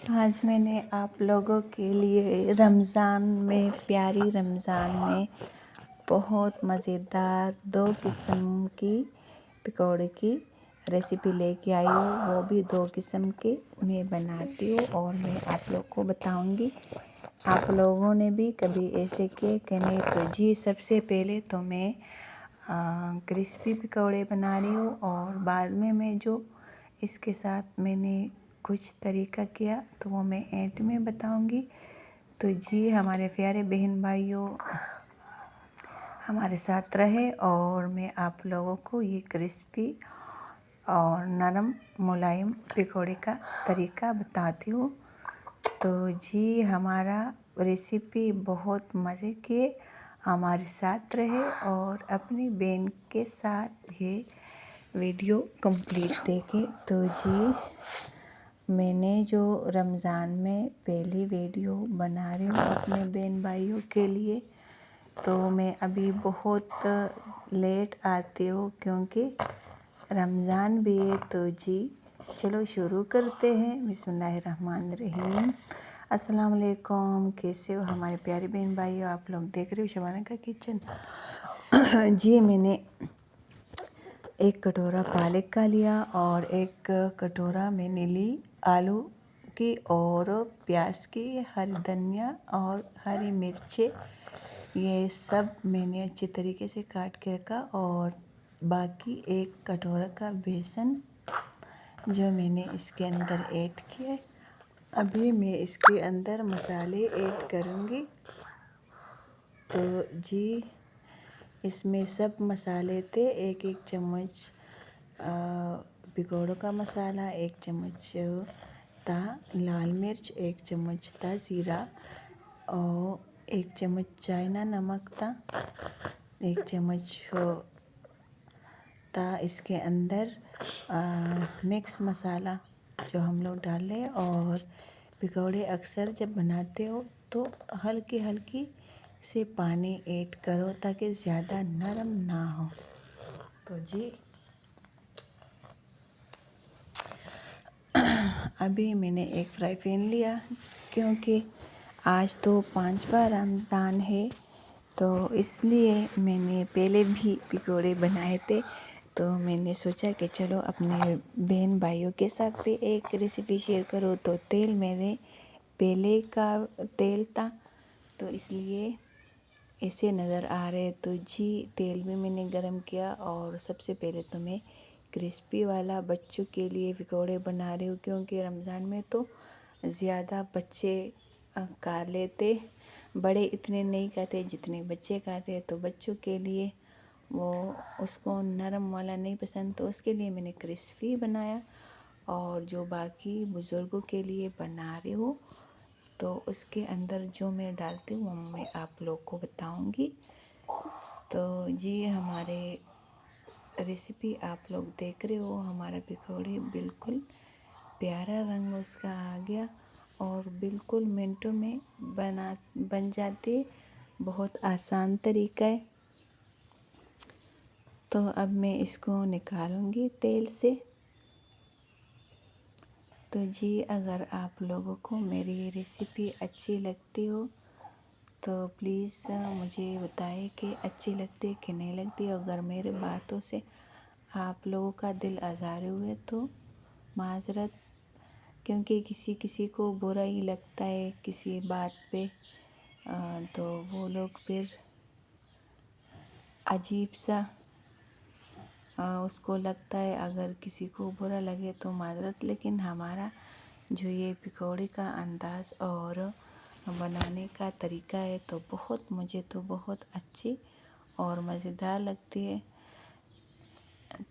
आज मैंने आप लोगों के लिए रमज़ान में प्यारी रमज़ान में बहुत मज़ेदार 2 किस्म की पकौड़े की रेसिपी लेके आई हूँ। वो भी 2 किस्म के मैं बनाती हूँ और मैं आप लोग को बताऊँगी। आप लोगों ने भी कभी ऐसे किए कि नहीं? तो जी, सबसे पहले तो मैं क्रिस्पी पकौड़े बना रही हूँ और बाद में मैं जो इसके साथ मैंने कुछ तरीका किया तो वो मैं एंड में बताऊंगी। तो जी, हमारे प्यारे बहन भाइयों हमारे साथ रहे और मैं आप लोगों को ये क्रिस्पी और नरम मुलायम पकौड़े का तरीका बताती हूँ। तो जी, हमारा रेसिपी बहुत मज़े के हमारे साथ रहे और अपनी बहन के साथ ये वीडियो कंप्लीट देखें। तो जी, मैंने जो रमज़ान में पहली वीडियो बना रही हूँ अपने बहन भाइयों के लिए, तो मैं अभी बहुत लेट आती हूँ क्योंकि रमज़ान भी है। तो जी, चलो शुरू करते हैं। बिस्मिल्लाहिर्रहमानिर्रहीम। अस्सलाम वालेकुम। कैसे हो हमारे प्यारे बहन भाइयों? आप लोग देख रहे हो शबाना का किचन। जी, मैंने एक कटोरा पालक का लिया और एक कटोरा मैंने ली आलू की और प्याज की, हरी धनिया और हरी मिर्चें, ये सब मैंने अच्छी तरीके से काट के रखा। और बाकी एक कटोरा का बेसन जो मैंने इसके अंदर ऐड किया। अभी मैं इसके अंदर मसाले ऐड करूँगी। तो जी, इसमें सब मसाले थे। एक चम्मच पकौड़ों का मसाला, 1 चम्मच था लाल मिर्च, 1 चम्मच था ज़ीरा और 1 चम्मच चाइना नमक था, 1 चम्मच था इसके अंदर मिक्स मसाला जो हम लोग डालें। और पकौड़े अक्सर जब बनाते हो तो हल्की हल्की से पानी ऐड करो ताकि ज़्यादा नरम ना हो। तो जी, अभी मैंने एक फ्राई पैन लिया क्योंकि आज तो 5वां रमज़ान है, तो इसलिए मैंने पहले भी पकौड़े बनाए थे। तो मैंने सोचा कि चलो अपने बहन भाइयों के साथ भी एक रेसिपी शेयर करो। तो तेल मेरे पहले का तेल था तो इसलिए ऐसे नज़र आ रहे। तो जी, तेल भी मैंने गरम किया और सबसे पहले तो मैं क्रिस्पी वाला बच्चों के लिए पकौड़े बना रही हूँ क्योंकि रमज़ान में तो ज़्यादा बच्चे खा लेते, बड़े इतने नहीं खाते जितने बच्चे खाते। तो बच्चों के लिए वो उसको नरम वाला नहीं पसंद, तो उसके लिए मैंने क्रिस्पी बनाया। और जो बाकी बुज़ुर्गों के लिए बना रही हूँ तो उसके अंदर जो मैं डालती हूँ वो मैं आप लोग को बताऊँगी। तो जी, हमारे रेसिपी आप लोग देख रहे हो, हमारा पकौड़ी बिल्कुल प्यारा रंग उसका आ गया और बिल्कुल मिनटों में बन जाती। बहुत आसान तरीका है। तो अब मैं इसको निकालूंगी तेल से। तो जी, अगर आप लोगों को मेरी ये रेसिपी अच्छी लगती हो तो प्लीज़ मुझे बताएं कि अच्छी लगती है कि नहीं लगती। अगर मेरे बातों से आप लोगों का दिल आज़ार हुए तो माज़रत, क्योंकि किसी किसी को बुरा ही लगता है किसी बात पे, तो वो लोग फिर अजीब सा उसको लगता है। अगर किसी को बुरा लगे तो माज़रत, लेकिन हमारा जो ये पकौड़े का अंदाज़ और बनाने का तरीका है तो मुझे तो बहुत अच्छी और मज़ेदार लगती है।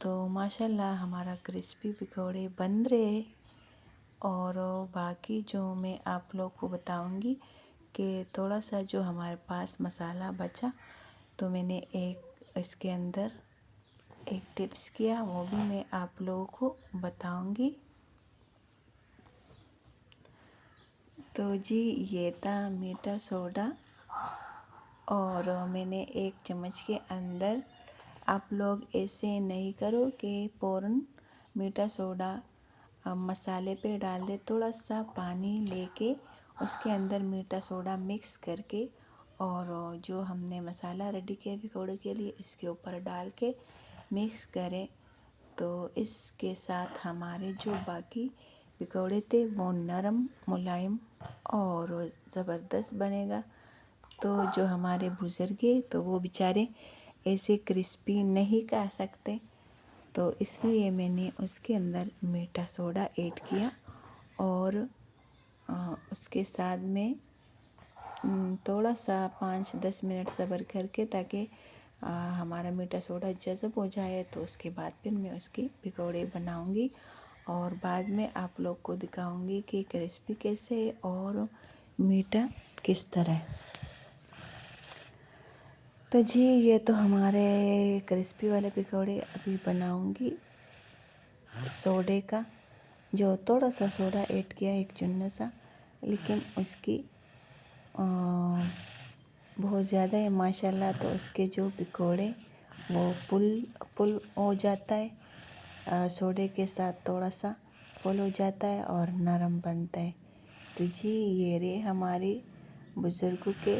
तो माशाल्लाह हमारा क्रिस्पी पकौड़े बन रहे। और बाकी जो मैं आप लोग को बताऊंगी कि थोड़ा सा जो हमारे पास मसाला बचा तो मैंने एक इसके अंदर एक टिप्स किया, वो भी मैं आप लोगों को बताऊंगी। तो जी, ये था मीठा सोडा और मैंने 1 चम्मच के अंदर, आप लोग ऐसे नहीं करो कि फ़ौरन मीठा सोडा मसाले पे डाल दे, थोड़ा सा पानी लेके उसके अंदर मीठा सोडा मिक्स करके और जो हमने मसाला रेडी किया पकौड़े के लिए इसके ऊपर डाल के मिक्स करें। तो इसके साथ हमारे जो बाकी पकौड़े थे वो नरम मुलायम और ज़बरदस्त बनेगा। तो जो हमारे बुज़ुर्ग तो वो बेचारे ऐसे क्रिस्पी नहीं खा सकते, तो इसलिए मैंने उसके अंदर मीठा सोडा ऐड किया और उसके साथ में थोड़ा सा 5-10 मिनट सब्र करके ताकि हमारा मीठा सोडा जज़ब हो जाए, तो उसके बाद फिर मैं उसकी पकौड़े बनाऊंगी और बाद में आप लोग को दिखाऊंगी कि क्रिस्पी कैसे और मीठा किस तरह। तो जी ये तो हमारे क्रिस्पी वाले पकौड़े अभी बनाऊंगी सोडे का, जो थोड़ा सा सोडा ऐड किया एक चुन्ना सा, लेकिन उसकी बहुत ज़्यादा है माशाल्लाह। तो उसके जो पकौड़े वो पुल हो जाता है, सोडे के साथ थोड़ा सा पुल हो जाता है और नरम बनता है। तो जी ये रे हमारे बुज़ुर्गों के,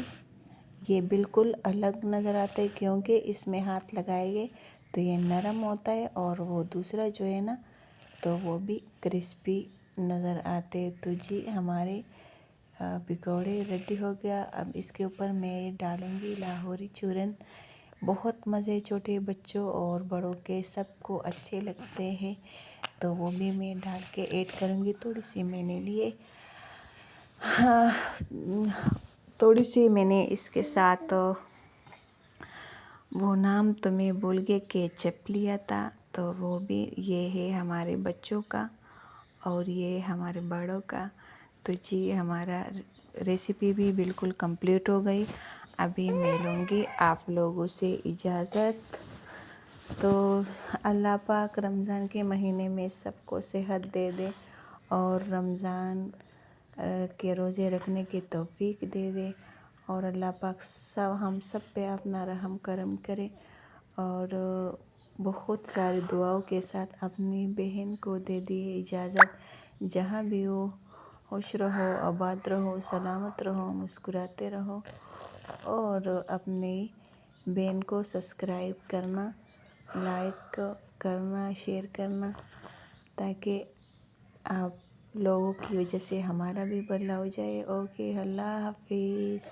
ये बिल्कुल अलग नज़र आता है क्योंकि इसमें हाथ लगाएंगे तो ये नरम होता है और वो दूसरा जो है ना तो वो भी क्रिस्पी नज़र आते। तो जी हमारे पकौड़े रेडी हो गया। अब इसके ऊपर मैं डालूँगी लाहौरी चूरन। बहुत मज़े छोटे बच्चों और बड़ों के सबको अच्छे लगते हैं, तो वो भी मैं डाल के ऐड करूँगी। थोड़ी सी मैंने लिए थोड़ी सी मैंने इसके साथ वो नाम तो मैं भूल गई, केचप लिया था। तो वो भी ये है हमारे बच्चों का और ये हमारे बड़ों का। तो जी हमारा रेसिपी भी बिल्कुल कंप्लीट हो गई। अभी मैं लूँगी आप लोगों से इजाज़त। तो अल्लाह पाक रमज़ान के महीने में सबको सेहत दे दे और रमज़ान के रोज़े रखने की तौफीक दे दे और अल्लाह पाक हम सब पे अपना रहम करम करे और बहुत सारी दुआओं के साथ अपनी बहन को दे दिए इजाज़त। जहाँ भी हो खुश रहो, आबाद रहो, सलामत रहो, मुस्कुराते रहो और अपनी बहन को सब्सक्राइब करना, लाइक करना, शेयर करना, ताकि आप लोगों की वजह से हमारा भी भला हो जाए। ओके, अल्लाह हाफिज़।